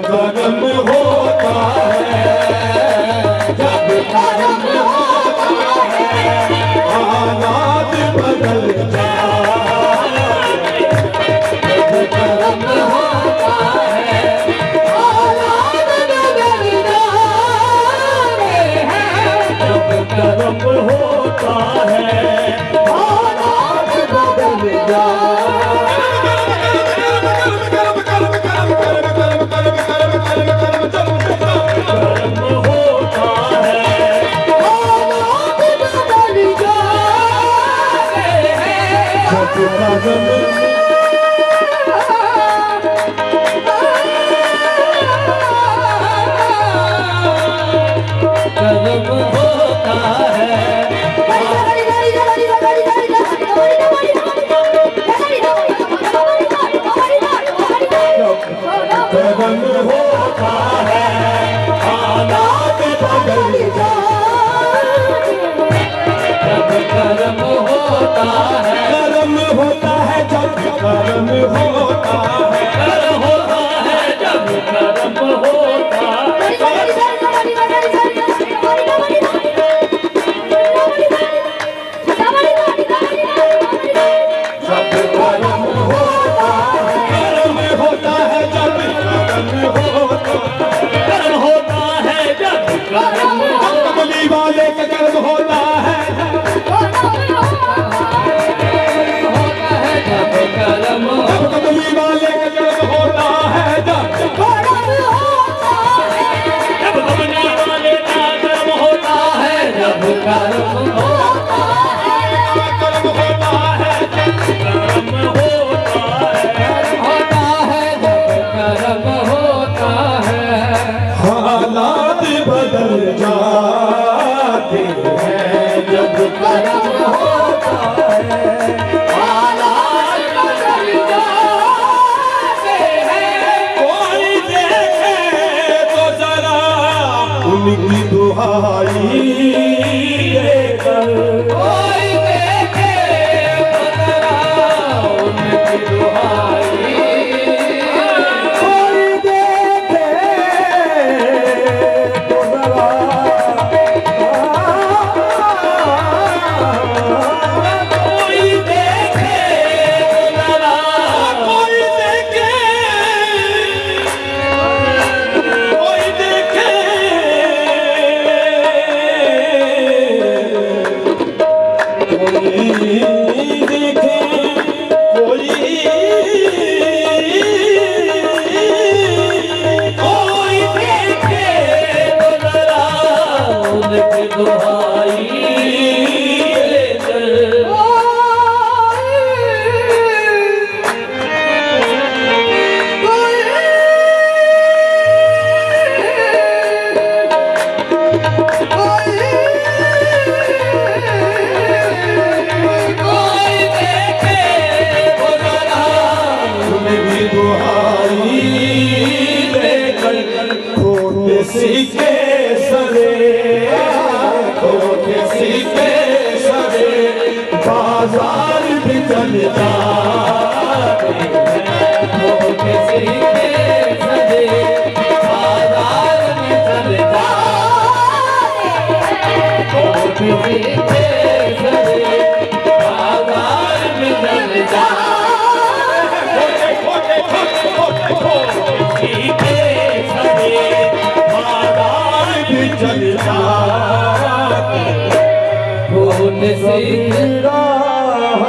कर्म होता है, जब कर्म होता है, हालात बदल जाते, जब कर्म होता है, हालात बदल जाते हैं, जब कर्म होता है, हालात बदल जाते। हालात बदल जाते हैं, जब कर्म होता है, हालात बदल जाते हैं। कोई देखे तो जरा उनकी दुहाई देकर, कोई देखे तो जरा उनकी दुहाई, सीखे सरे, खोटे सीखे सरे, बाजार भी चल जाते हैं, खोटे सीखे सरे, बाजार भी चल जाते हैं, खोटे सीखे सरे, बाजार भी चल जाते हैं, खोटे खोटे खोटे खोटे सीखे सरे, चल जाते खून सी राह